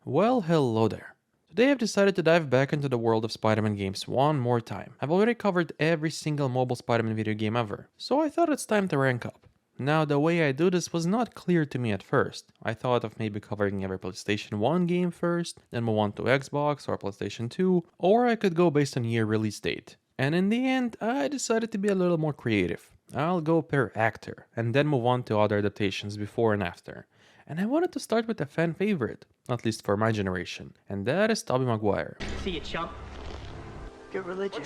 Well, hello there. Today I've decided to dive back into the world of Spider-Man games one more time. I've already covered every single mobile Spider-Man video game ever, so I thought it's time to rank up. Now, the way I do this was not clear to me at first. I thought of maybe covering every PlayStation 1 game first, then move on to Xbox or PlayStation 2, or I could go based on year release date. And in the end, I decided to be a little more creative. I'll go per actor, and then move on to other adaptations before and after. And I wanted to start with a fan favorite, at least for my generation, and that is Tobey Maguire. See you, chump. Get religion.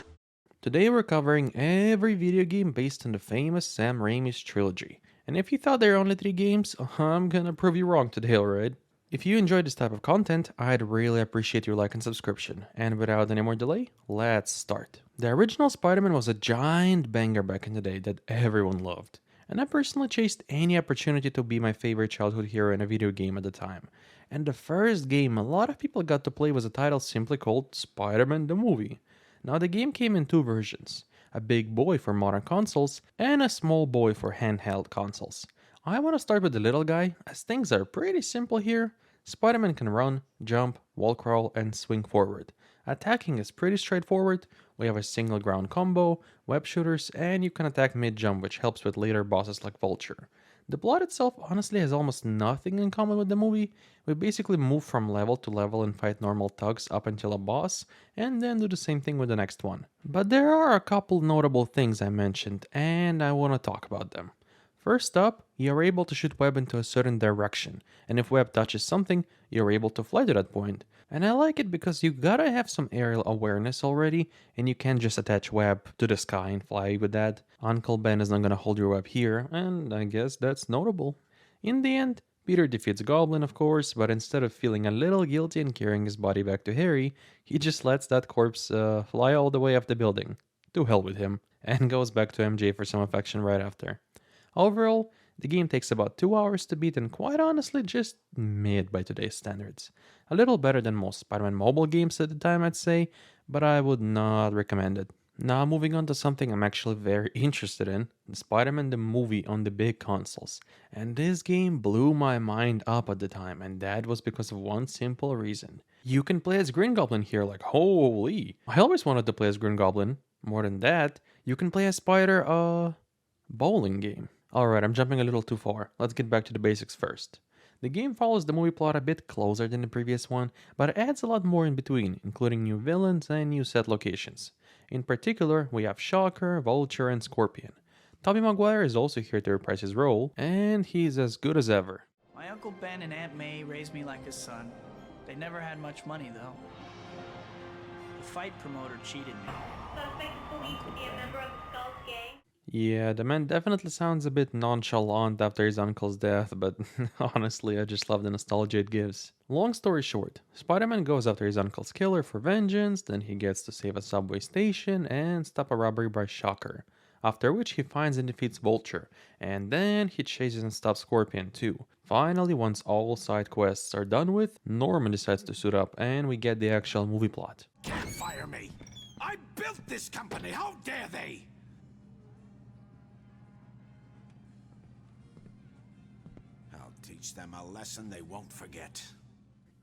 Today we're covering every video game based on the famous Sam Raimi's trilogy. And if you thought there are only 3 games, I'm gonna prove you wrong today, alright? If you enjoy this type of content, I'd really appreciate your like and subscription. And without any more delay, let's start. The original Spider-Man was a giant banger back in the day that everyone loved. And I personally chased any opportunity to be my favorite childhood hero in a video game at the time. And the first game a lot of people got to play was a title simply called Spider-Man the Movie. Now the game came in 2 versions, a big boy for modern consoles and a small boy for handheld consoles. I want to start with the little guy, as things are pretty simple here. Spider-Man can run, jump, wall crawl, and swing forward. Attacking is pretty straightforward. We have a single ground combo, web shooters, and you can attack mid-jump, which helps with later bosses like Vulture. The plot itself honestly has almost nothing in common with the movie. We basically move from level to level and fight normal thugs up until a boss, and then do the same thing with the next one. But there are a couple notable things I mentioned, and I want to talk about them. First up, you're able to shoot web into a certain direction, and if web touches something, you're able to fly to that point. And I like it because you gotta have some aerial awareness already, and you can't just attach web to the sky and fly with that. Uncle Ben is not gonna hold your web here, and I guess that's notable. In the end, Peter defeats Goblin, of course, but instead of feeling a little guilty and carrying his body back to Harry, he just lets that corpse fly all the way up the building. To hell with him, and goes back to MJ for some affection right after. Overall, the game takes about 2 hours to beat and quite honestly just mid by today's standards. A little better than most Spider-Man mobile games at the time I'd say, but I would not recommend it. Now moving on to something I'm actually very interested in, the Spider-Man the movie on the big consoles. And this game blew my mind up at the time, and that was because of one simple reason. You can play as Green Goblin here, like holy. I always wanted to play as Green Goblin. More than that, you can play as Spider, bowling game. Alright, I'm jumping a little too far. Let's get back to the basics first. The game follows the movie plot a bit closer than the previous one, but it adds a lot more in between, including new villains and new set locations. In particular, we have Shocker, Vulture, and Scorpion. Tobey Maguire is also here to reprise his role, and he's as good as ever. My Uncle Ben and Aunt May raised me like a son. They never had much money, though. The fight promoter cheated me. Suspect believed to be a member of the Skulls gang. Yeah, the man definitely sounds a bit nonchalant after his uncle's death, but honestly, I just love the nostalgia it gives. Long story short, Spider-Man goes after his uncle's killer for vengeance, then he gets to save a subway station and stop a robbery by Shocker. After which he finds and defeats Vulture, and then he chases and stops Scorpion too. Finally, once all side quests are done with, Norman decides to suit up and we get the actual movie plot. Can't fire me! I built this company! How dare they! I'll teach them a lesson they won't forget.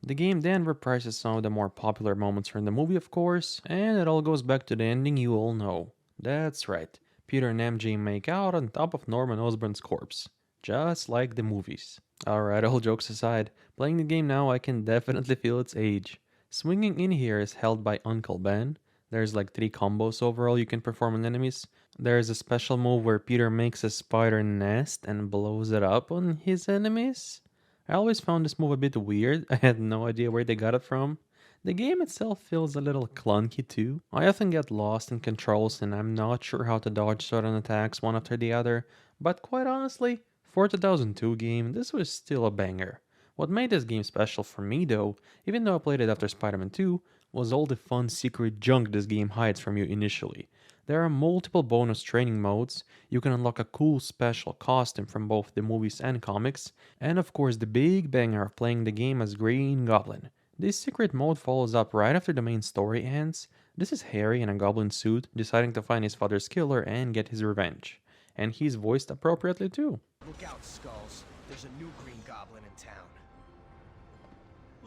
The game then reprises some of the more popular moments from the movie, of course, and it all goes back to the ending you all know. That's right, Peter and MJ make out on top of Norman Osborn's corpse. Just like the movies. Alright, all jokes aside, playing the game now I can definitely feel its age. Swinging in here is held by Uncle Ben. There's like 3 combos overall you can perform on enemies. There's a special move where Peter makes a spider nest and blows it up on his enemies. I always found this move a bit weird, I had no idea where they got it from. The game itself feels a little clunky too. I often get lost in controls and I'm not sure how to dodge certain attacks one after the other, but quite honestly, for a 2002 game, this was still a banger. What made this game special for me though, even though I played it after Spider-Man 2, was all the fun secret junk this game hides from you initially. There are multiple bonus training modes, you can unlock a cool special costume from both the movies and comics, and of course the big banger of playing the game as Green Goblin. This secret mode follows up right after the main story ends. This is Harry in a goblin suit deciding to find his father's killer and get his revenge. And he's voiced appropriately too. Look out, Skulls. There's a new Green Goblin in town.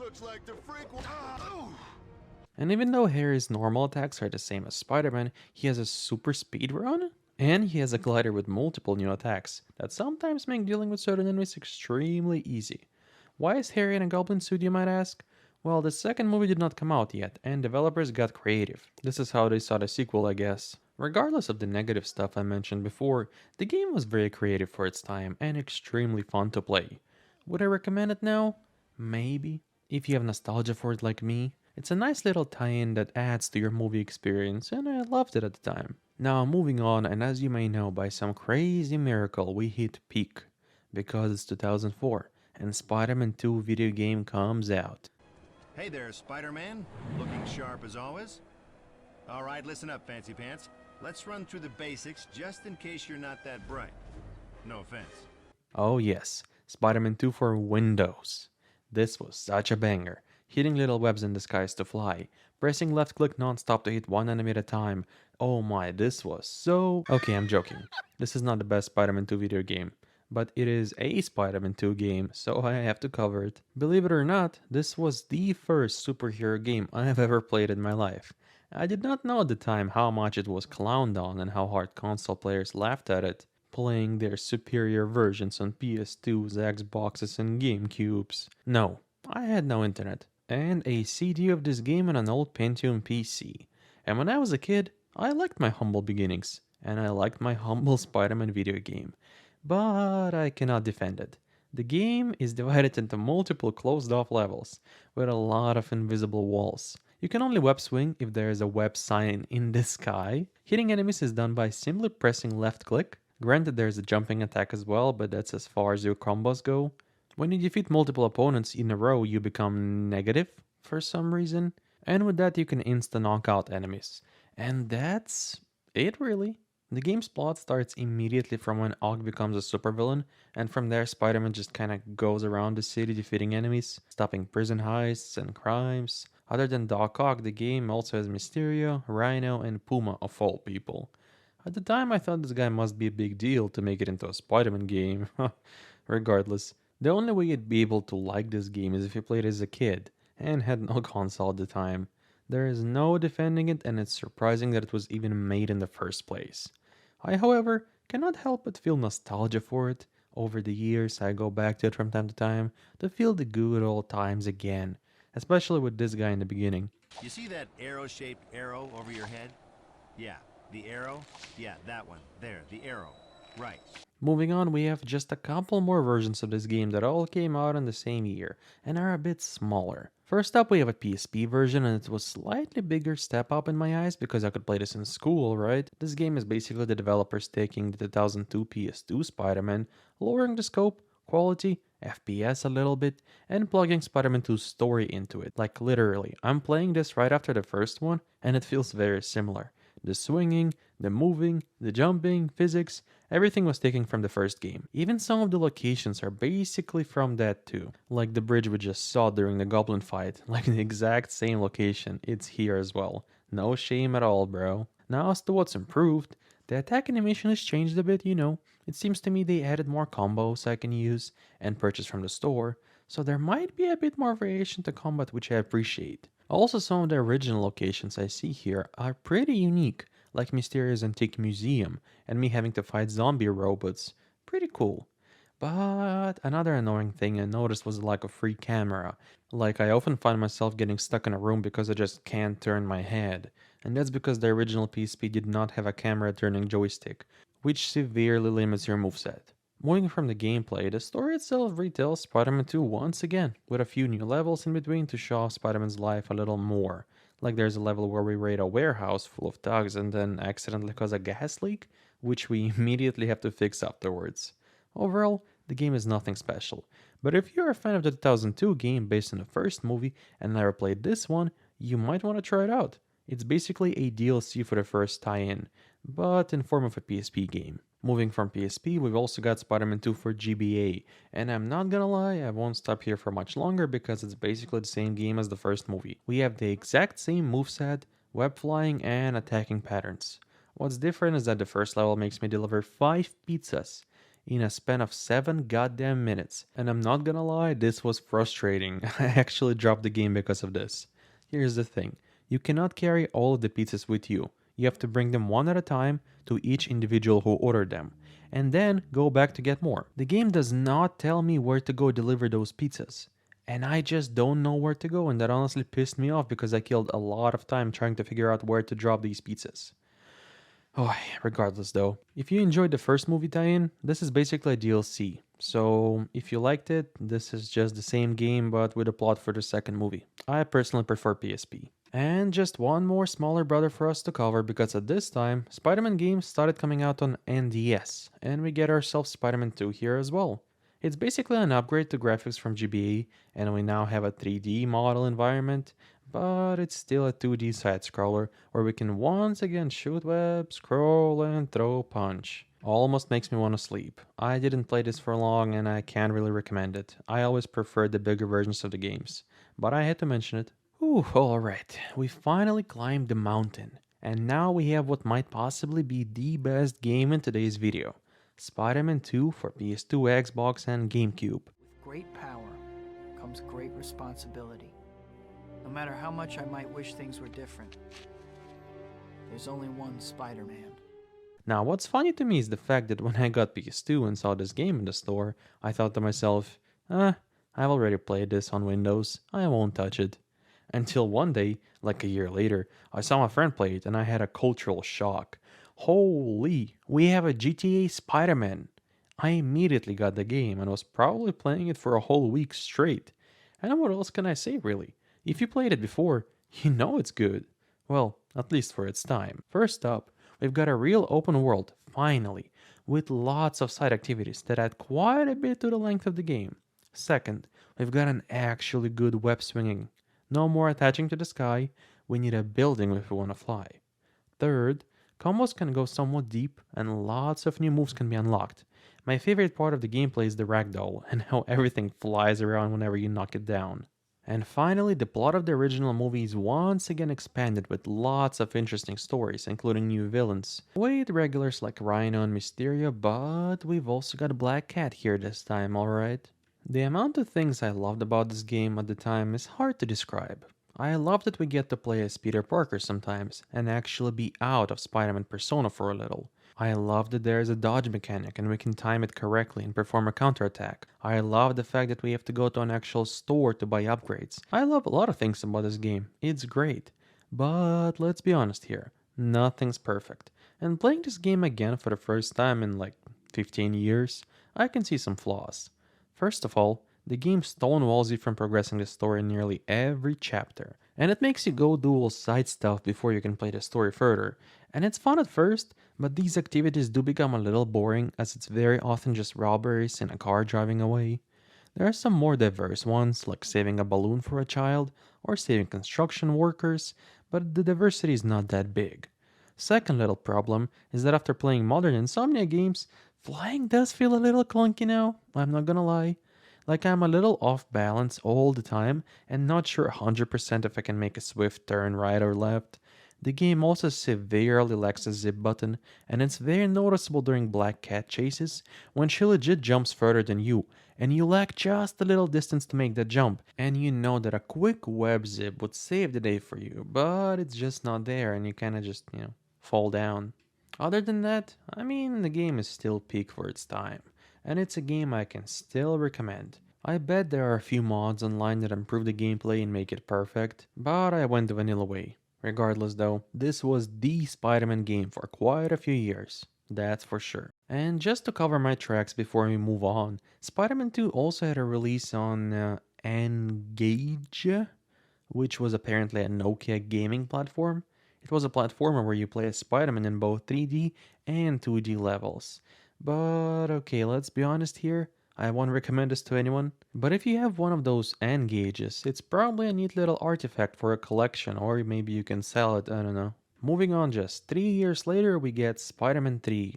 Looks like the freak. And even though Harry's normal attacks are the same as Spider-Man, he has a super speed run, and he has a glider with multiple new attacks that sometimes make dealing with certain enemies extremely easy. Why is Harry in a goblin suit, you might ask? Well, the second movie did not come out yet, and developers got creative. This is how they saw the sequel, I guess. Regardless of the negative stuff I mentioned before, the game was very creative for its time and extremely fun to play. Would I recommend it now? Maybe. If you have nostalgia for it like me, it's a nice little tie-in that adds to your movie experience, and I loved it at the time. Now moving on, and as you may know, by some crazy miracle we hit peak, because it's 2004, and Spider-Man 2 video game comes out. Hey there, Spider-Man. Looking sharp as always. All right, listen up, Fancy Pants. Let's run through the basics just in case you're not that bright. No offense. Oh yes, Spider-Man 2 for Windows. This was such a banger. Hitting little webs in the skies to fly, pressing left click non-stop to hit one enemy at a time. Oh my, this was so... Okay, I'm joking. This is not the best Spider-Man 2 video game, but it is a Spider-Man 2 game, so I have to cover it. Believe it or not, this was the first superhero game I have ever played in my life. I did not know at the time how much it was clowned on and how hard console players laughed at it, playing their superior versions on PS2s, Xboxes, and GameCubes. No, I had no internet, and a CD of this game on an old Pentium PC. And when I was a kid, I liked my humble beginnings, and I liked my humble Spider-Man video game. But I cannot defend it. The game is divided into multiple closed-off levels, with a lot of invisible walls. You can only web swing if there is a web sign in the sky. Hitting enemies is done by simply pressing left click. Granted, there's a jumping attack as well, but that's as far as your combos go. When you defeat multiple opponents in a row, you become negative for some reason. And with that, you can insta-knock out enemies. And that's it, really. The game's plot starts immediately from when Ogg becomes a supervillain, and from there Spider-Man just kinda goes around the city defeating enemies, stopping prison heists and crimes. Other than Doc Ock, the game also has Mysterio, Rhino, and Puma of all people. At the time I thought this guy must be a big deal to make it into a Spider-Man game. Regardless, the only way you'd be able to like this game is if you played as a kid, and had no console at the time. There is no defending it, and it's surprising that it was even made in the first place. I, however, cannot help but feel nostalgia for it. Over the years, I go back to it from time to time to feel the good old times again, especially with this guy in the beginning. You see that arrow-shaped arrow over your head? Yeah, the arrow? Yeah, that one. There, the arrow. Right. Moving on, we have just a couple more versions of this game that all came out in the same year and are a bit smaller. First up, we have a PSP version, and it was slightly bigger step up in my eyes because I could play this in school, right? This game is basically the developers taking the 2002 PS2 Spider-Man, lowering the scope, quality, FPS a little bit, and plugging Spider-Man 2's story into it. Like literally, I'm playing this right after the first one, and it feels very similar. The swinging, the moving, the jumping, physics, everything was taken from the first game. Even some of the locations are basically from that too. Like the bridge we just saw during the goblin fight, like the exact same location, it's here as well. No shame at all, bro. Now as to what's improved, the attack animation has changed a bit, you know. It seems to me they added more combos I can use and purchase from the store, so there might be a bit more variation to combat, which I appreciate. Also, some of the original locations I see here are pretty unique, like Mysterio's Antique Museum and me having to fight zombie robots. Pretty cool. But another annoying thing I noticed was the lack of free camera. Like, I often find myself getting stuck in a room because I just can't turn my head. And that's because the original PSP did not have a camera turning joystick, which severely limits your moveset. Moving from the gameplay, the story itself retells Spider-Man 2 once again, with a few new levels in between to show off Spider-Man's life a little more. Like there's a level where we raid a warehouse full of thugs and then accidentally cause a gas leak, which we immediately have to fix afterwards. Overall, the game is nothing special, but if you're a fan of the 2002 game based on the first movie and never played this one, you might want to try it out. It's basically a DLC for the first tie-in, but in form of a PSP game. Moving from PSP, we've also got Spider-Man 2 for GBA, and I'm not gonna lie, I won't stop here for much longer because it's basically the same game as the first movie. We have the exact same moveset, web flying, and attacking patterns. What's different is that the first level makes me deliver 5 pizzas. in a span of 7 goddamn minutes. And I'm not gonna lie, this was frustrating. I actually dropped the game because of this. Here's the thing, you cannot carry all of the pizzas with you. You have to bring them one at a time to each individual who ordered them, and then go back to get more. The game does not tell me where to go deliver those pizzas. And I just don't know where to go, and that honestly pissed me off because I killed a lot of time trying to figure out where to drop these pizzas. Oh, regardless though, if you enjoyed the first movie tie-in, this is basically a DLC. So if you liked it, this is just the same game but with a plot for the second movie. I personally prefer PSP. And just one more smaller brother for us to cover because at this time, Spider-Man games started coming out on NDS, and we get ourselves Spider-Man 2 here as well. It's basically an upgrade to graphics from GBA, and we now have a 3D model environment, but it's still a 2D side-scroller where we can once again shoot web, scroll, and throw punch. Almost makes me want to sleep. I didn't play this for long and I can't really recommend it. I always preferred the bigger versions of the games, but I had to mention it. Whew, alright, we finally climbed the mountain, and now we have what might possibly be the best game in today's video. Spider-Man 2 for PS2, Xbox, and GameCube. With great power comes great responsibility. No matter how much I might wish things were different, there's only one Spider-Man. Now, what's funny to me is the fact that when I got PS2 and saw this game in the store, I thought to myself, I've already played this on Windows, I won't touch it. Until one day, like a year later, I saw my friend play it and I had a cultural shock. Holy, we have a GTA Spider-Man. I immediately got the game and was probably playing it for a whole week straight. And what else can I say really? If you played it before, you know it's good. Well, at least for its time. First up, we've got a real open world, finally, with lots of side activities that add quite a bit to the length of the game. Second, we've got an actually good web swinging. No more attaching to the sky, we need a building if we want to fly. Third, combos can go somewhat deep and lots of new moves can be unlocked. My favorite part of the gameplay is the ragdoll and how everything flies around whenever you knock it down. And finally, the plot of the original movie is once again expanded with lots of interesting stories, including new villains, with regulars like Rhino and Mysterio, but we've also got a Black Cat here this time, alright? The amount of things I loved about this game at the time is hard to describe. I love that we get to play as Peter Parker sometimes, and actually be out of Spider-Man persona for a little. I love that there is a dodge mechanic and we can time it correctly and perform a counterattack. I love the fact that we have to go to an actual store to buy upgrades. I love a lot of things about this game. It's great. But let's be honest here, nothing's perfect. And playing this game again for the first time in like 15 years, I can see some flaws. First of all, the game stonewalls you from progressing the story in nearly every chapter, and it makes you go do all side stuff before you can play the story further. And it's fun at first, but these activities do become a little boring as it's very often just robberies and a car driving away. There are some more diverse ones, like saving a balloon for a child or saving construction workers, but the diversity is not that big. Second little problem is that after playing modern Insomnia games, flying does feel a little clunky now, I'm not gonna lie. Like I'm a little off balance all the time and not sure 100% if I can make a swift turn right or left. The game also severely lacks a zip button, and it's very noticeable during Black Cat chases when she legit jumps further than you, and you lack just a little distance to make that jump, and you know that a quick web zip would save the day for you, but it's just not there and you kinda just, fall down. Other than that, I mean, the game is still peak for its time, and it's a game I can still recommend. I bet there are a few mods online that improve the gameplay and make it perfect, but I went the vanilla way. Regardless though, this was the Spider-Man game for quite a few years, that's for sure. And just to cover my tracks before we move on, Spider-Man 2 also had a release on Engage, which was apparently a Nokia gaming platform. It was a platformer where you play as Spider-Man in both 3D and 2D levels. But okay, let's be honest here, I won't recommend this to anyone, but if you have one of those N-gauges, it's probably a neat little artifact for a collection, or maybe you can sell it, I don't know. Moving on, just 3 years later we get Spider-Man 3.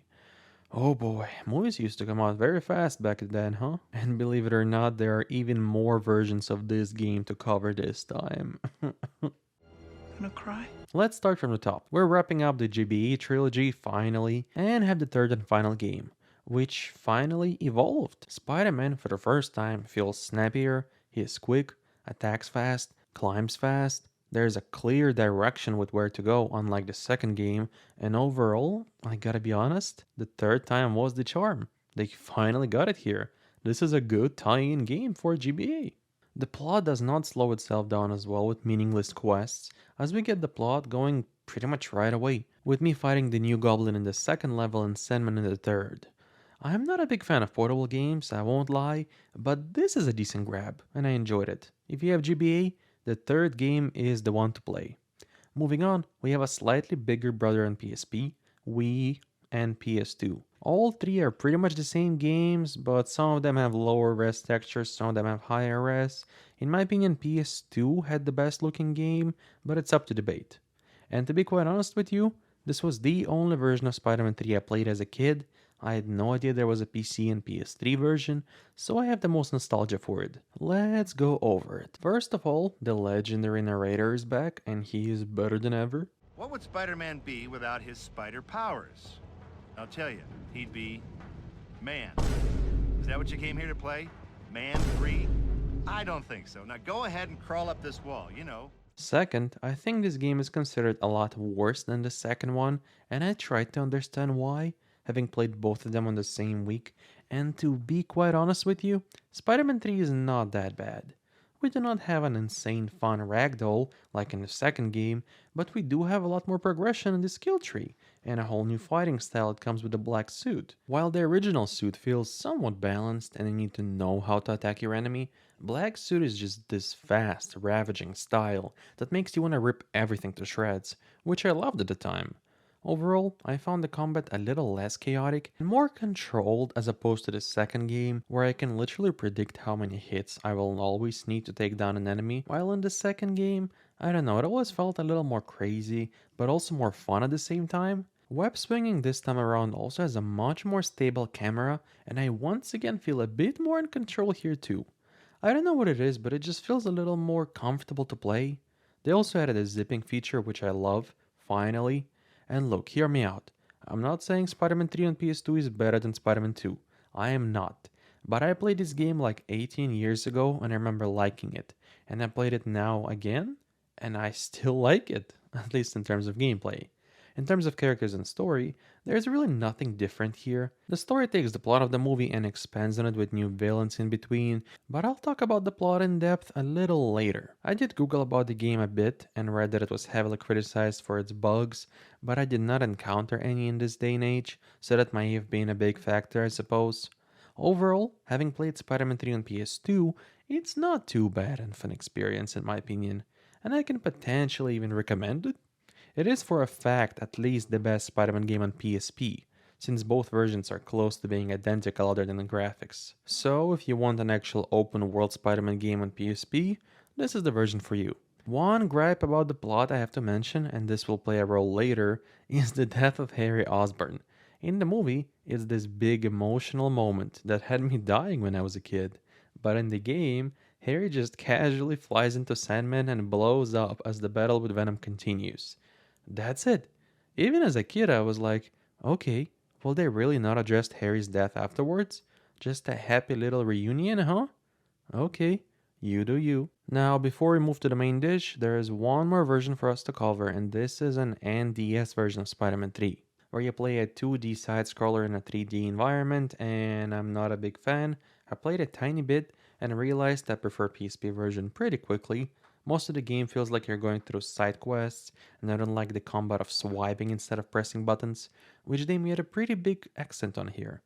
Oh boy, movies used to come out very fast back then, huh? And believe it or not, there are even more versions of this game to cover this time. Gonna cry? Let's start from the top. We're wrapping up the GBA trilogy finally, and have the third and final game. which finally evolved. Spider-Man for the first time feels snappier, he is quick, attacks fast, climbs fast. There's a clear direction with where to go, unlike the second game, and overall, I gotta be honest, the third time was the charm. They finally got it here. This is a good tie-in game for GBA. The plot does not slow itself down as well with meaningless quests, as we get the plot going pretty much right away, with me fighting the new goblin in the second level and Sandman in the third. I'm not a big fan of portable games, I won't lie, but this is a decent grab, and I enjoyed it. If you have GBA, the third game is the one to play. Moving on, we have a slightly bigger brother on PSP, Wii, and PS2. All three are pretty much the same games, but some of them have lower res textures, some of them have higher res. In my opinion, PS2 had the best looking game, but it's up to debate. And to be quite honest with you, this was the only version of Spider-Man 3 I played as a kid. I had no idea there was a PC and PS3 version, so I have the most nostalgia for it. Let's go over it. First of all, the legendary narrator is back, and he is better than ever. What would Spider-Man be without his spider powers? I'll tell you, he'd be Man. Is that what you came here to play? Man 3? I don't think so. Now go ahead and crawl up this wall, you know. Second, I think this game is considered a lot worse than the second one, and I tried to understand why, having played both of them on the same week, and to be quite honest with you, Spider-Man 3 is not that bad. We do not have an insane fun ragdoll like in the second game, but we do have a lot more progression in the skill tree, and a whole new fighting style that comes with the black suit. While the original suit feels somewhat balanced and you need to know how to attack your enemy, black suit is just this fast, ravaging style that makes you want to rip everything to shreds, which I loved at the time. Overall, I found the combat a little less chaotic and more controlled as opposed to the second game, where I can literally predict how many hits I will always need to take down an enemy, while in the second game, I don't know, it always felt a little more crazy, but also more fun at the same time. Web swinging this time around also has a much more stable camera, and I once again feel a bit more in control here too. I don't know what it is, but it just feels a little more comfortable to play. They also added a zipping feature, which I love, finally. And look, hear me out. I'm not saying Spider-Man 3 on PS2 is better than Spider-Man 2. I am not. But I played this game like 18 years ago and I remember liking it. And I played it now again, and I still like it, at least in terms of gameplay. In terms of characters and story, there's really nothing different here. The story takes the plot of the movie and expands on it with new villains in between, but I'll talk about the plot in depth a little later. I did Google about the game a bit and read that it was heavily criticized for its bugs, but I did not encounter any in this day and age, so that might have been a big factor, I suppose. Overall, having played Spider-Man 3 on PS2, it's not too bad and fun experience in my opinion, and I can potentially even recommend it. It is for a fact at least the best Spider-Man game on PSP, since both versions are close to being identical other than the graphics. So if you want an actual open world Spider-Man game on PSP, this is the version for you. One gripe about the plot I have to mention, and this will play a role later, is the death of Harry Osborn. In the movie, it's this big emotional moment that had me dying when I was a kid, but in the game, Harry just casually flies into Sandman and blows up as the battle with Venom continues. That's it. Even as a kid, I was like, okay, will they really not address Harry's death afterwards? Just a happy little reunion, huh? Okay, you do you. Now, before we move to the main dish, there is one more version for us to cover, and this is an NDS version of Spider-Man 3, where you play a 2D side-scroller in a 3D environment, and I'm not a big fan. I played a tiny bit and realized I prefer PSP version pretty quickly. Most of the game feels like you're going through side quests, and I don't like the combat of swiping instead of pressing buttons, which they made a pretty big accent on here.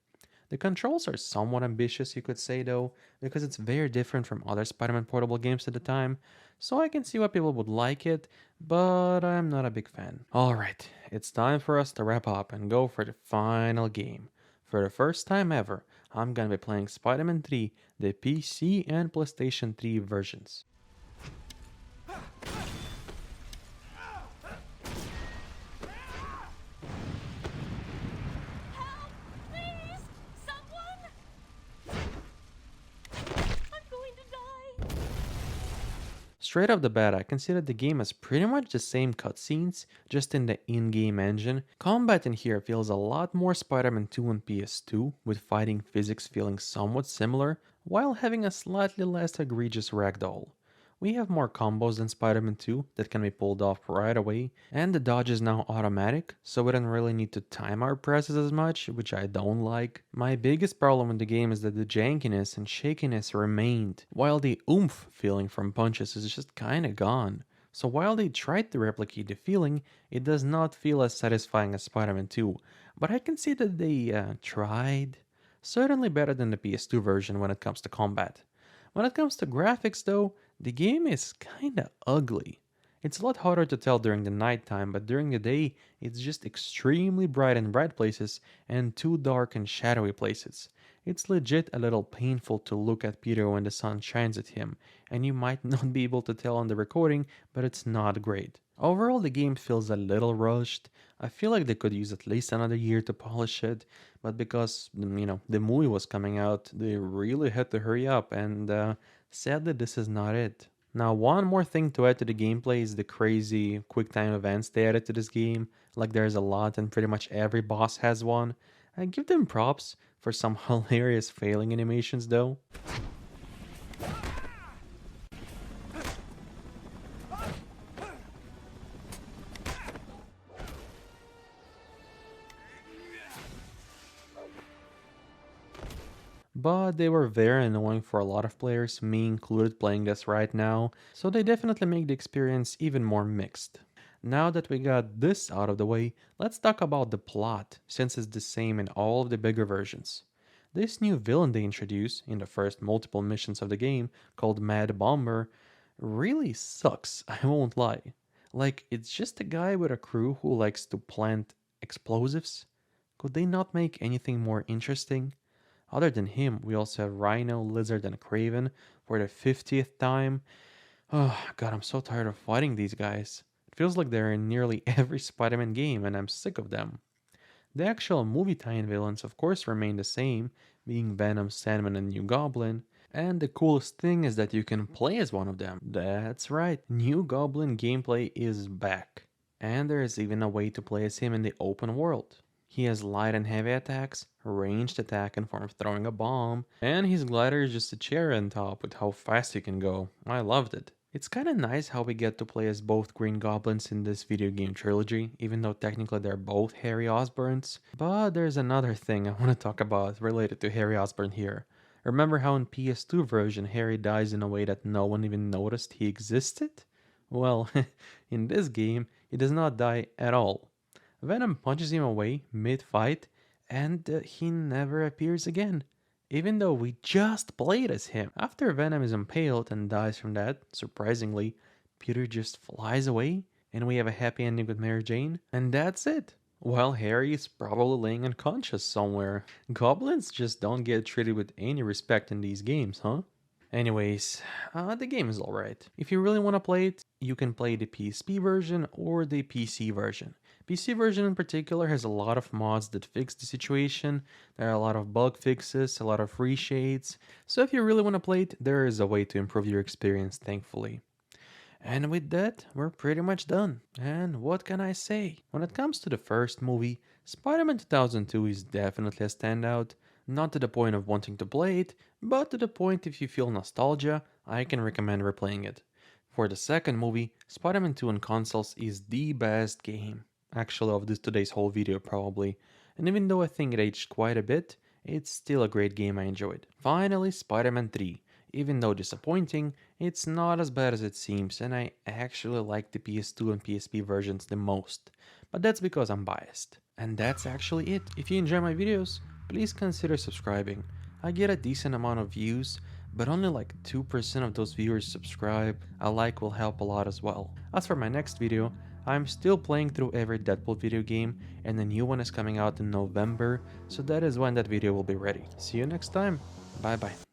The controls are somewhat ambitious, you could say though, because it's very different from other Spider-Man portable games at the time, so I can see why people would like it, but I'm not a big fan. Alright, it's time for us to wrap up and go for the final game. For the first time ever, I'm gonna be playing Spider-Man 3, the PC and PlayStation 3 versions. Straight off the bat, I can see that the game has pretty much the same cutscenes, just in the in-game engine. Combat in here feels a lot more Spider-Man 2 on PS2, with fighting physics feeling somewhat similar, while having a slightly less egregious ragdoll. We have more combos than Spider-Man 2 that can be pulled off right away, and the dodge is now automatic, so we don't really need to time our presses as much, which I don't like. My biggest problem with the game is that the jankiness and shakiness remained, while the oomph feeling from punches is just kinda gone. So while they tried to replicate the feeling, it does not feel as satisfying as Spider-Man 2, but I can see that they tried. Certainly better than the PS2 version when it comes to combat. When it comes to graphics though, the game is kinda ugly. It's a lot harder to tell during the nighttime, but during the day, it's just extremely bright in bright places and too dark in shadowy places. It's legit a little painful to look at Peter when the sun shines at him, and you might not be able to tell on the recording, but it's not great. Overall, the game feels a little rushed. I feel like they could use at least another year to polish it, but because, the movie was coming out, they really had to hurry up, and sadly, this is not it. Now, one more thing to add to the gameplay is the crazy quick time events they added to this game. Like, there's a lot, and pretty much every boss has one. I give them props for some hilarious failing animations, though. But they were very annoying for a lot of players, me included playing this right now, so they definitely make the experience even more mixed. Now that we got this out of the way, let's talk about the plot, since it's the same in all of the bigger versions. This new villain they introduce in the first multiple missions of the game, called Mad Bomber, really sucks, I won't lie. Like, it's just a guy with a crew who likes to plant explosives. Could they not make anything more interesting? Other than him, we also have Rhino, Lizard, and Craven for the 50th time. Oh god, I'm so tired of fighting these guys. It feels like they're in nearly every Spider-Man game and I'm sick of them. The actual movie tie-in villains of course remain the same, being Venom, Sandman, and New Goblin. And the coolest thing is that you can play as one of them. That's right, New Goblin gameplay is back. And there is even a way to play as him in the open world. He has light and heavy attacks, ranged attack in form of throwing a bomb, and his glider is just a cherry on top with how fast he can go. I loved it. It's kinda nice how we get to play as both Green Goblins in this video game trilogy, even though technically they're both Harry Osborns. But there's another thing I want to talk about related to Harry Osborn here. Remember how in PS2 version Harry dies in a way that no one even noticed he existed? Well, in this game, he does not die at all. Venom punches him away mid-fight, and he never appears again, even though we just played as him. After Venom is impaled and dies from that, surprisingly, Peter just flies away, and we have a happy ending with Mary Jane, and that's it. While Harry is probably laying unconscious somewhere. Goblins just don't get treated with any respect in these games, huh? Anyways, the game is alright. If you really want to play it, you can play the PSP version or the PC version. PC version in particular has a lot of mods that fix the situation. There are a lot of bug fixes, a lot of reshades. So if you really want to play it, there is a way to improve your experience, thankfully. And with that, we're pretty much done. And what can I say? When it comes to the first movie, Spider-Man 2002 is definitely a standout. Not to the point of wanting to play it, but to the point if you feel nostalgia, I can recommend replaying it. For the second movie, Spider-Man 2 on consoles is the best game. Actually, of today's whole video probably. And even though I think it aged quite a bit, it's still a great game I enjoyed. Finally, Spider-Man 3. Even though disappointing, it's not as bad as it seems, and I actually like the PS2 and PSP versions the most. But that's because I'm biased. And that's actually it. If you enjoy my videos, please consider subscribing. I get a decent amount of views, but only like 2% of those viewers subscribe. A like will help a lot as well. As for my next video, I'm still playing through every Deadpool video game, and the new one is coming out in November, so that is when that video will be ready. See you next time. Bye bye.